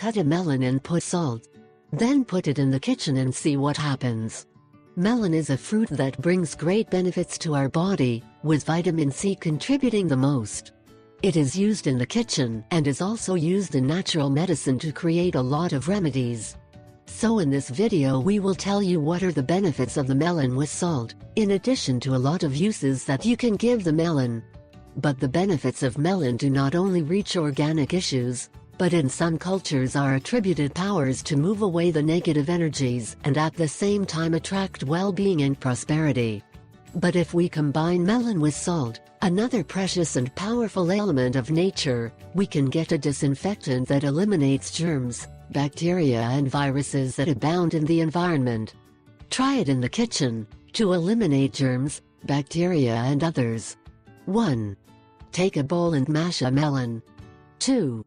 cut a melon and put salt. Then put it in the kitchen and see what happens. Melon is a fruit that brings great benefits to our body, with vitamin C contributing the most. It is used in the kitchen and is also used in natural medicine to create a lot of remedies. So in this video we will tell you what are the benefits of the melon with salt, in addition to a lot of uses that you can give the melon. But the benefits of melon do not only reach organic issues, but in some cultures are attributed powers to move away the negative energies and at the same time attract well-being and prosperity. But if we combine melon with salt, another precious and powerful element of nature, we can get a disinfectant that eliminates germs, bacteria and viruses that abound in the environment. Try it in the kitchen, to eliminate germs, bacteria and others. 1. Take a bowl and mash a melon. 2.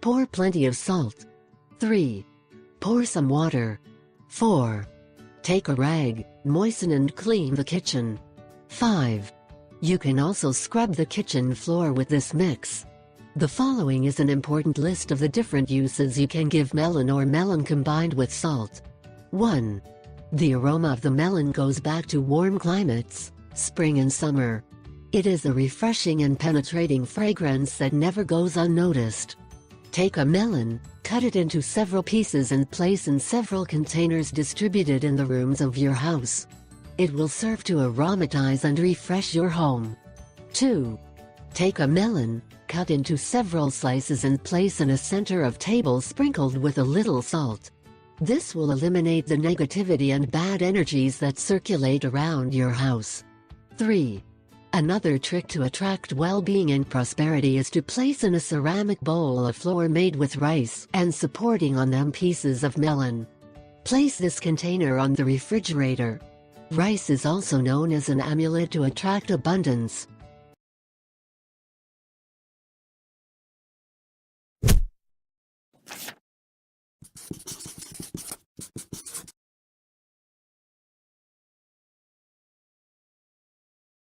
Pour plenty of salt. 3. Pour some water. 4. Take a rag, moisten and clean the kitchen. 5. You can also scrub the kitchen floor with this mix. The following is an important list of the different uses you can give melon or melon combined with salt. 1. The aroma of the melon goes back to warm climates, spring and summer. It is a refreshing and penetrating fragrance that never goes unnoticed. Take a melon, cut it into several pieces and place in several containers distributed in the rooms of your house. It will serve to aromatize and refresh your home. 2. Take a melon, cut into several slices and place in a center of table sprinkled with a little salt. This will eliminate the negativity and bad energies that circulate around your house. 3. Another trick to attract well-being and prosperity is to place in a ceramic bowl a flour made with rice and supporting on them pieces of melon. Place this container on the refrigerator. Rice is also known as an amulet to attract abundance.